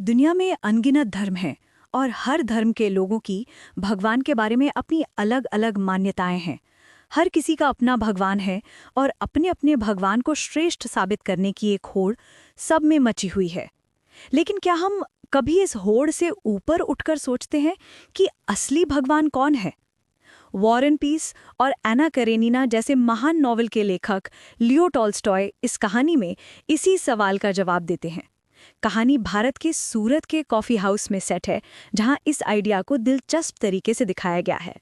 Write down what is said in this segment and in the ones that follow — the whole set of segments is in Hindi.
दुनिया में अनगिनत धर्म हैं और हर धर्म के लोगों की भगवान के बारे में अपनी अलग अलग मान्यताएं हैं। हर किसी का अपना भगवान है और अपने अपने भगवान को श्रेष्ठ साबित करने की एक होड़ सब में मची हुई है। लेकिन क्या हम कभी इस होड़ से ऊपर उठकर सोचते हैं कि असली भगवान कौन है? वॉर एंड पीस और एना करेनिना जैसे महान नॉवल के लेखक लियो टॉल्स्टॉय इस कहानी में इसी सवाल का जवाब देते हैं। कहानी भारत के सूरत के कॉफ़ी हाउस में सेट है, जहां इस आइडिया को दिलचस्प तरीके से दिखाया गया है।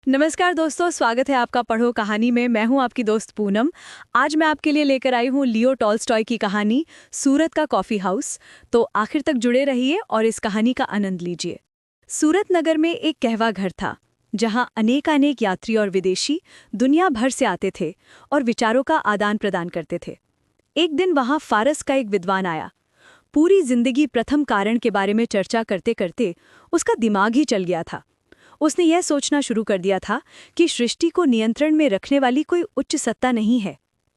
नमस्कार दोस्तों, स्वागत है आपका पढ़ो कहानी में। मैं हूं आपकी दोस्त पूनम। आज मैं आपके लिए लेकर आई हूं लियो टॉल्स्टॉय की कहानी सूरत का कॉफ़ी हाउस। तो आखिर तक जुड़े रहिए और इस कहानी का आनंद लीजिए। सूरत नगर में एक कहवा घर था, जहां अनेक यात्री और विदेशी दुनिया भर से आते थे और विचारों का आदान प्रदान करते थे। एक दिन वहां फारस का एक विद्वान आया। पूरी जिंदगी प्रथम कारण के बारे में चर्चा करते करते उसका दिमाग ही चल गया था। उसने यह सोचना शुरू कर दिया था कि सृष्टि को नियंत्रण में रखने वाली कोई उच्च सत्ता नहीं है।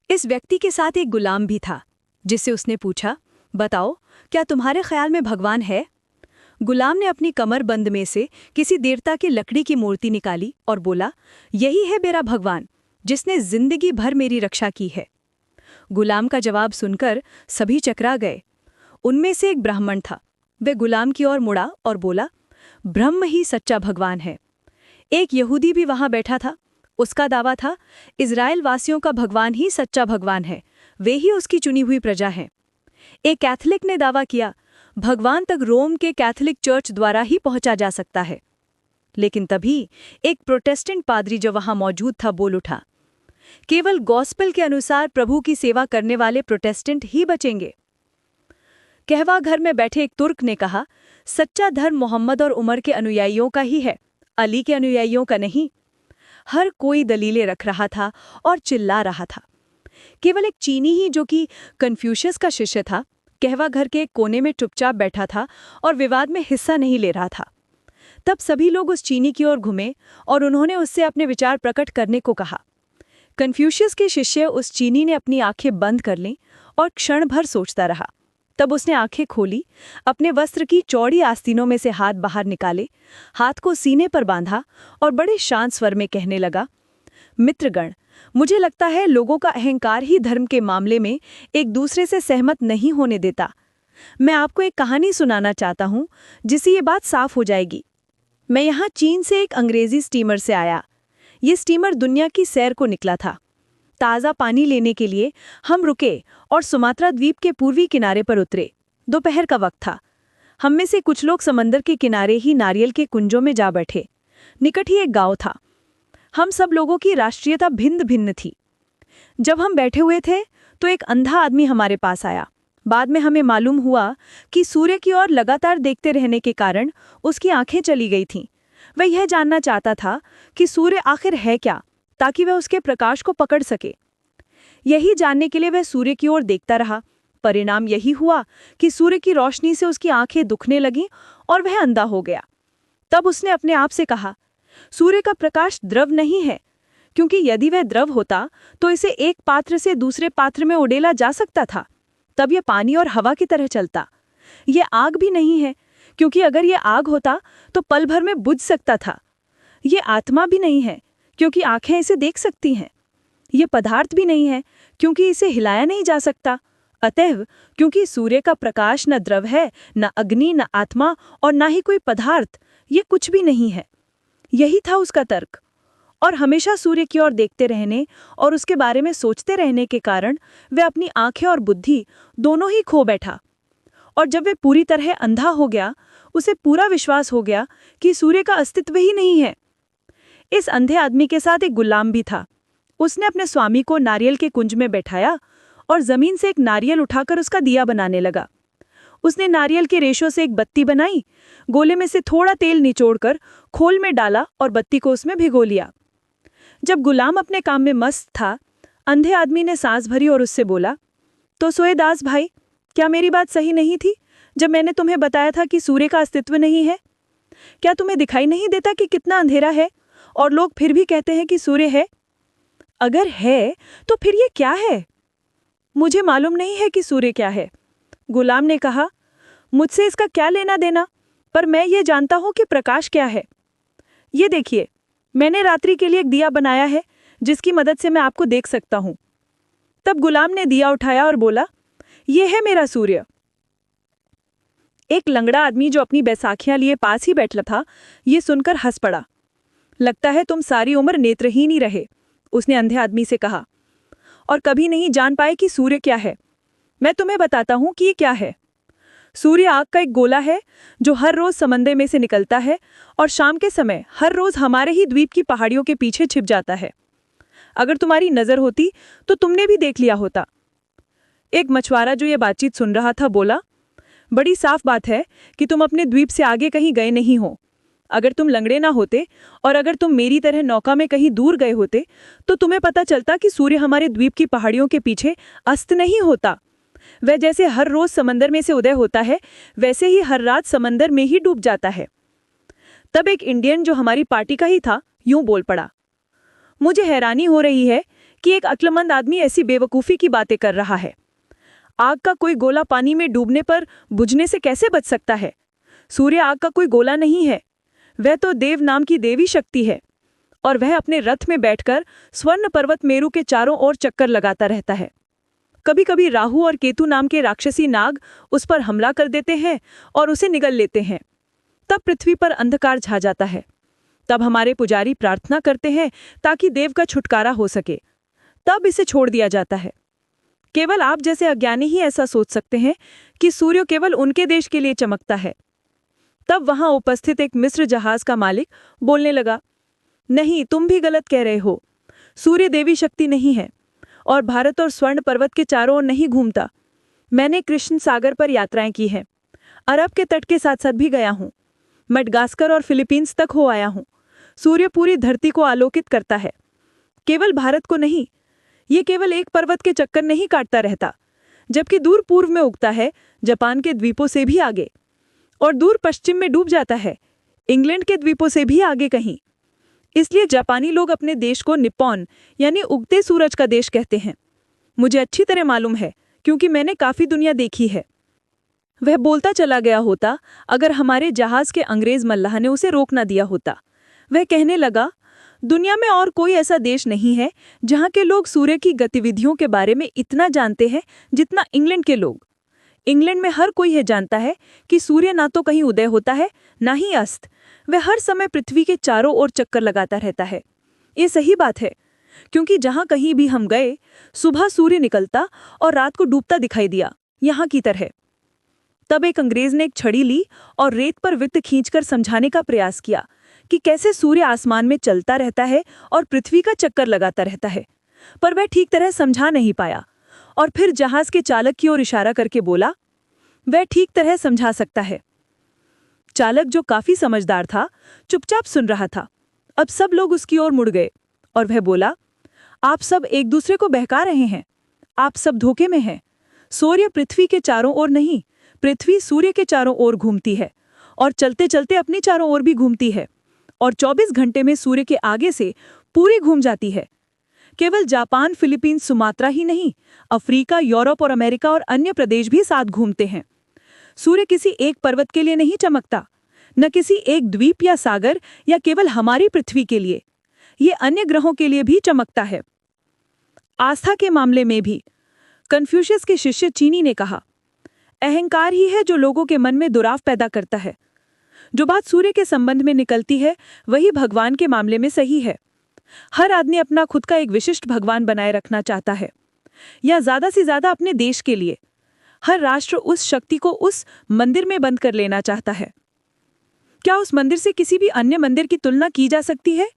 इस व्यक्ति के साथ एक गुलाम भी था, जिससे उसने पूछा, बताओ, क्या तुम्हारे ख्याल में भगवान है? गुलाम ने अपनी कमरबंद में से किसी देवता की लकड़ी की मूर्ति निकाली और बोला, यही है मेरा भगवान, जिसने जिंदगी भर मेरी रक्षा की है। गुलाम का जवाब सुनकर सभी चकरा गए। उनमें से एक ब्राह्मण था। वह गुलाम की ओर मुड़ा और बोला, ब्रह्म ही सच्चा भगवान है। एक यहूदी भी वहां बैठा था। उसका दावा था, इज़राइल वासियों का भगवान ही सच्चा भगवान है, वे ही उसकी चुनी हुई प्रजा हैं। एक कैथोलिक ने दावा किया, भगवान तक रोम के कैथोलिक चर्च द्वारा ही पहुंचा जा सकता है। लेकिन तभी एक प्रोटेस्टेंट पादरी जो वहां मौजूद था बोल उठा, केवल गॉस्पेल के अनुसार प्रभु की सेवा करने वाले प्रोटेस्टेंट ही बचेंगे। कहवा घर में बैठे एक तुर्क ने कहा, सच्चा धर्म मोहम्मद और उमर के अनुयायियों का ही है, अली के अनुयायियों का नहीं। हर कोई दलीलें रख रहा था और चिल्ला रहा था। केवल एक चीनी ही, जो कि कन्फ्यूशियस का शिष्य था, कहवा घर के एक कोने में चुपचाप बैठा था और विवाद में हिस्सा नहीं ले रहा था। तब सभी लोग उस चीनी की ओर घूमे और उन्होंने उससे अपने विचार प्रकट करने को कहा। कन्फ्यूशियस के शिष्य उस चीनी ने अपनी आंखें बंद कर लीं और क्षण भर सोचता रहा। तब उसने आंखें खोली, अपने वस्त्र की चौड़ी आस्तीनों में से हाथ बाहर निकाले, हाथ को सीने पर बांधा और बड़े शांत स्वर में कहने लगा, मित्रगण, मुझे लगता है लोगों का अहंकार ही धर्म के मामले में एक दूसरे से सहमत नहीं होने देता। मैं आपको एक कहानी सुनाना चाहता हूं, जिससे ये बात साफ हो जाएगी। मैं यहाँ चीन से एक अंग्रेजी स्टीमर से आया। ये स्टीमर दुनिया की सैर को निकला था। ताज़ा पानी लेने के लिए हम रुके और सुमात्रा द्वीप के पूर्वी किनारे पर उतरे। दोपहर का वक्त था। हम में से कुछ लोग समंदर के किनारे ही नारियल के कुंजों में जा बैठे। निकट ही एक गांव था। हम सब लोगों की राष्ट्रीयता भिन्न भिन्न थी। जब हम बैठे हुए थे तो एक अंधा आदमी हमारे पास आया। बाद में हमें मालूम हुआ कि सूर्य की ओर लगातार देखते रहने के कारण उसकी आंखें चली गई थीं। वह यह जानना चाहता था कि सूर्य आखिर है क्या, ताकि वह उसके प्रकाश को पकड़ सके। यही जानने के लिए वह सूर्य की ओर देखता रहा। परिणाम यही हुआ कि सूर्य की रोशनी से उसकी आंखें दुखने लगीं और वह अंधा हो गया। तब उसने अपने आप से कहा, सूर्य का प्रकाश द्रव नहीं है, क्योंकि यदि वह द्रव होता तो इसे एक पात्र से दूसरे पात्र में उड़ेला जा सकता था। तब यह पानी और हवा की तरह चलता। यह आग भी नहीं है, क्योंकि अगर यह आग होता तो पल भर में बुझ सकता था। यह आत्मा भी नहीं है, क्योंकि आंखें इसे देख सकती हैं। यह पदार्थ भी नहीं है, क्योंकि इसे हिलाया नहीं जा सकता। अतएव क्योंकि सूर्य का प्रकाश न द्रव है, न अग्नि, न आत्मा और न ही कोई पदार्थ, ये कुछ भी नहीं है। यही था उसका तर्क। और हमेशा सूर्य की ओर देखते रहने और उसके बारे में सोचते रहने के कारण वह अपनी आंखें और बुद्धि दोनों ही खो बैठा। और जब वह पूरी तरह अंधा हो गया, उसे पूरा विश्वास हो गया कि सूर्य का अस्तित्व ही नहीं है। इस अंधे आदमी के साथ एक गुलाम भी था। उसने अपने स्वामी को नारियल के कुंज में बैठाया और जमीन से एक नारियल उठाकर उसका दिया बनाने लगा। उसने नारियल के रेशों से एक बत्ती बनाई, गोले में से थोड़ा तेल निचोड़कर खोल में डाला और बत्ती को उसमें भिगो लिया। जब गुलाम अपने काम में मस्त था, अंधे आदमी ने सांस भरी और उससे बोला, तो सोएदास भाई, क्या मेरी बात सही नहीं थी जब मैंने तुम्हें बताया था कि सूर्य का अस्तित्व नहीं है? क्या तुम्हें दिखाई नहीं देता कि कितना अंधेरा है और लोग फिर भी कहते हैं कि सूर्य है? अगर है तो फिर ये क्या है? मुझे मालूम नहीं है कि सूर्य क्या है। गुलाम ने कहा, मुझसे इसका क्या लेना देना, पर मैं ये जानता हूँ कि प्रकाश क्या है। ये देखिए, मैंने रात्रि के लिए एक दिया बनाया है जिसकी मदद से मैं आपको देख सकता हूँ। तब गुलाम ने दिया उठाया और बोला, ये है मेरा सूर्य। एक लंगड़ा आदमी जो अपनी बैसाखियां लिए पास ही बैठा था, ये सुनकर हंस पड़ा। लगता है तुम सारी उम्र नेत्रहीन ही रहे, उसने अंधे आदमी से कहा, और कभी नहीं जान पाए कि सूर्य क्या है। मैं तुम्हें बताता हूं कि ये क्या है। सूर्य आग का एक गोला है जो हर रोज समंदर में से निकलता है और शाम के समय हर रोज हमारे ही द्वीप की पहाड़ियों के पीछे छिप जाता है। अगर तुम्हारी नजर होती तो तुमने भी देख लिया होता। एक मछुआरा जो ये बातचीत सुन रहा था बोला, बड़ी साफ बात है कि तुम अपने द्वीप से आगे कहीं गए नहीं हो। अगर तुम लंगड़े ना होते और अगर तुम मेरी तरह नौका में कहीं दूर गए होते तो तुम्हें पता चलता कि सूर्य हमारे द्वीप की पहाड़ियों के पीछे अस्त नहीं होता। वह जैसे हर रोज समंदर में से उदय होता है, वैसे ही हर रात समंदर में ही डूब जाता है। तब एक इंडियन जो हमारी पार्टी का ही था यूं बोल पड़ा, मुझे हैरानी हो रही है कि एक अक्लमंद आदमी ऐसी बेवकूफ़ी की बातें कर रहा है। आग का कोई गोला पानी में डूबने पर बुझने से कैसे बच सकता है? सूर्य आग का कोई गोला नहीं है, वह तो देव नाम की देवी शक्ति है, और वह अपने रथ में बैठकर स्वर्ण पर्वत मेरु के चारों ओर चक्कर लगाता रहता है। कभी कभी राहु और केतु नाम के राक्षसी नाग उस पर हमला कर देते हैं और उसे निगल लेते हैं। तब पृथ्वी पर अंधकार छा जाता है। तब हमारे पुजारी प्रार्थना करते हैं ताकि देव का छुटकारा हो सके। तब इसे छोड़ दिया जाता है। केवल आप जैसे अज्ञानी ही ऐसा सोच सकते हैं कि सूर्य केवल उनके देश के लिए चमकता है। तब वहां उपस्थित एक मिस्र जहाज का मालिक बोलने लगा, नहीं, तुम भी गलत कह रहे हो। सूर्य देवी शक्ति नहीं है और भारत और स्वर्ण पर्वत के चारों ओर नहीं घूमता। मैंने कृष्ण सागर पर यात्राएं की हैं, अरब के तट के साथ साथ भी गया हूँ, मडगास्कर और फिलीपींस तक हो आया हूँ। सूर्य पूरी धरती को आलोकित करता है, केवल भारत को नहीं। ये केवल एक पर्वत के चक्कर नहीं काटता रहता, जबकि दूर पूर्व में उगता है, जापान के द्वीपों से भी आगे, और दूर पश्चिम में डूब जाता है, इंग्लैंड के द्वीपों से भी आगे कहीं। इसलिए जापानी लोग अपने देश को निप्पॉन यानी उगते सूरज का देश कहते हैं। मुझे अच्छी तरह मालूम है क्योंकि मैंने काफी दुनिया देखी है। वह बोलता चला गया होता अगर हमारे जहाज के अंग्रेज मल्लाह ने उसे रोक ना दिया होता। वह कहने लगा, दुनिया में और कोई ऐसा देश नहीं है जहाँ के लोग सूर्य की गतिविधियों के बारे में इतना जानते हैं जितना इंग्लैंड के लोग। इंग्लैंड में हर कोई यह जानता है कि सूर्य ना तो कहीं उदय होता है ना ही अस्त, वह हर समय पृथ्वी के चारों ओर चक्कर लगाता रहता है। ये सही बात है, क्योंकि जहाँ कहीं भी हम गए, सुबह सूर्य निकलता और रात को डूबता दिखाई दिया, यहाँ की तरह। तब एक अंग्रेज ने एक छड़ी ली और रेत पर वृत्त खींचकर समझाने का प्रयास किया कि कैसे सूर्य आसमान में चलता रहता है और पृथ्वी का चक्कर लगाता रहता है, पर वह ठीक तरह समझा नहीं पाया और फिर जहाज के चालक की ओर इशारा करके बोला, वह ठीक तरह समझा सकता है। चालक, जो काफी समझदार था, चुपचाप सुन रहा था। अब सब लोग उसकी ओर मुड़ गए और वह बोला, आप सब एक दूसरे को बहका रहे हैं, आप सब धोखे में हैं। सूर्य पृथ्वी के चारों ओर नहीं, पृथ्वी सूर्य के चारों ओर घूमती है और चलते चलते अपने चारों ओर भी घूमती है, और 24 घंटे में सूर्य के आगे से पूरी घूम जाती है। केवल जापान, फिलीपींस, सुमात्रा ही नहीं, अफ्रीका, यूरोप और अमेरिका और अन्य प्रदेश भी साथ घूमते हैं। सूर्य किसी एक पर्वत के लिए नहीं चमकता, न किसी एक द्वीप या सागर या केवल हमारी पृथ्वी के लिए, ये अन्य ग्रहों के लिए भी चमकता है। आस्था के मामले में भी कन्फ्यूशियस के शिष्य चीनी ने कहा, अहंकार ही है जो लोगों के मन में दुराव पैदा करता है। जो बात सूर्य के संबंध में निकलती है वही भगवान के मामले में सही है। हर आदमी अपना खुद का एक विशिष्ट भगवान बनाए रखना चाहता है, या ज्यादा से ज्यादा अपने देश के लिए। हर राष्ट्र उस शक्ति को उस मंदिर में बंद कर लेना चाहता है। क्या उस मंदिर से किसी भी अन्य मंदिर की तुलना की जा सकती है,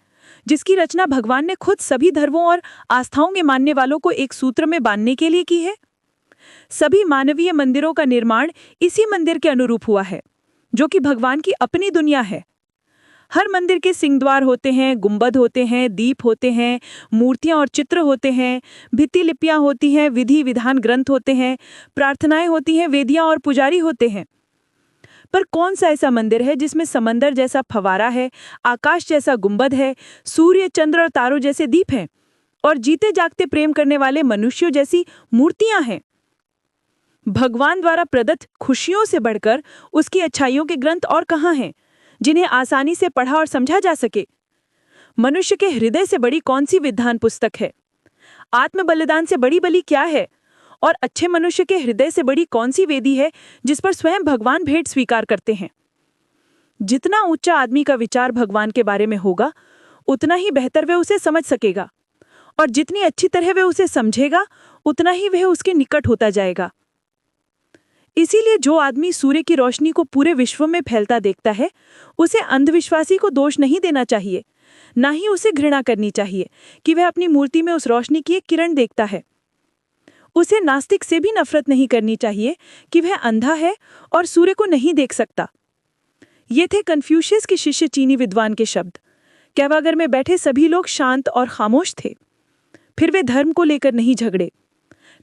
जिसकी रचना भगवान ने खुद सभी धर्मों और आस्थाओं के मानने वालों को एक सूत्र में बांधने के लिए की है? सभी मानवीय मंदिरों का निर्माण इसी मंदिर के अनुरूप हुआ है, जो कि भगवान की अपनी दुनिया है। हर मंदिर के सिंहद्वार होते हैं, गुंबद होते हैं, दीप होते हैं, मूर्तियां और चित्र होते हैं, भित्ति लिपियां होती हैं, विधि विधान ग्रंथ होते हैं, प्रार्थनाएं होती हैं, वेदियां और पुजारी होते हैं। पर कौन सा ऐसा मंदिर है जिसमें समंदर जैसा फवारा है, आकाश जैसा गुंबद है, सूर्य, चंद्र और तारों जैसे दीप हैं, और जीते जागते प्रेम करने वाले मनुष्यों जैसी मूर्तियां हैं? भगवान द्वारा प्रदत्त खुशियों से बढ़कर उसकी अच्छाइयों के ग्रंथ और कहाँ हैं, जिन्हें आसानी से पढ़ा और समझा जा सके? मनुष्य के हृदय से बड़ी कौन सी विधान पुस्तक है? आत्म बलिदान से बड़ी बलि क्या है? और अच्छे मनुष्य के हृदय से बड़ी कौन सी वेदी है जिस पर स्वयं भगवान भेंट स्वीकार करते हैं? जितना ऊंचा आदमी का विचार भगवान के बारे में होगा, उतना ही बेहतर वह उसे समझ सकेगा, और जितनी अच्छी तरह वह उसे समझेगा, उतना ही वह उसके निकट होता जाएगा। इसीलिए जो आदमी सूर्य की रोशनी को पूरे विश्व में फैलता देखता है, उसे अंधविश्वासी को दोष नहीं देना चाहिए, ना ही उसे घृणा करनी चाहिए कि वह अपनी मूर्ति में उस रोशनी की एक किरण देखता है। उसे नास्तिक से भी नफरत नहीं करनी चाहिए कि वह अंधा है और सूर्य को नहीं देख सकता। ये थे कन्फ्यूशियस के शिष्य चीनी विद्वान के शब्द। कैवागर में बैठे सभी लोग शांत और खामोश थे। फिर वे धर्म को लेकर नहीं झगड़े,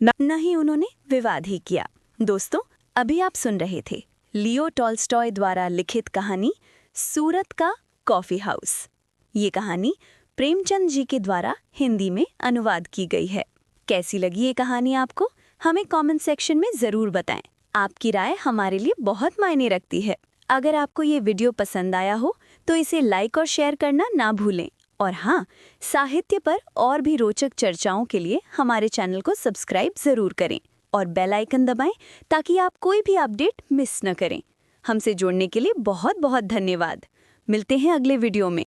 न ही उन्होंने विवाद ही किया। दोस्तों, अभी आप सुन रहे थे लियो टॉल्स्टॉय द्वारा लिखित कहानी सूरत का कॉफी हाउस। ये कहानी प्रेमचंद जी के द्वारा हिंदी में अनुवाद की गई है। कैसी लगी ये कहानी आपको? हमें कमेंट सेक्शन में ज़रूर बताएं। आपकी राय हमारे लिए बहुत मायने रखती है। अगर आपको ये वीडियो पसंद आया हो तो इसे लाइक और शेयर करना ना भूलें। और हाँ, साहित्य पर और भी रोचक चर्चाओं के लिए हमारे चैनल को सब्सक्राइब ज़रूर करें और बेल आइकन दबाएं ताकि आप कोई भी अपडेट मिस न करें। हमसे जुड़ने के लिए बहुत बहुत धन्यवाद। मिलते हैं अगले वीडियो में।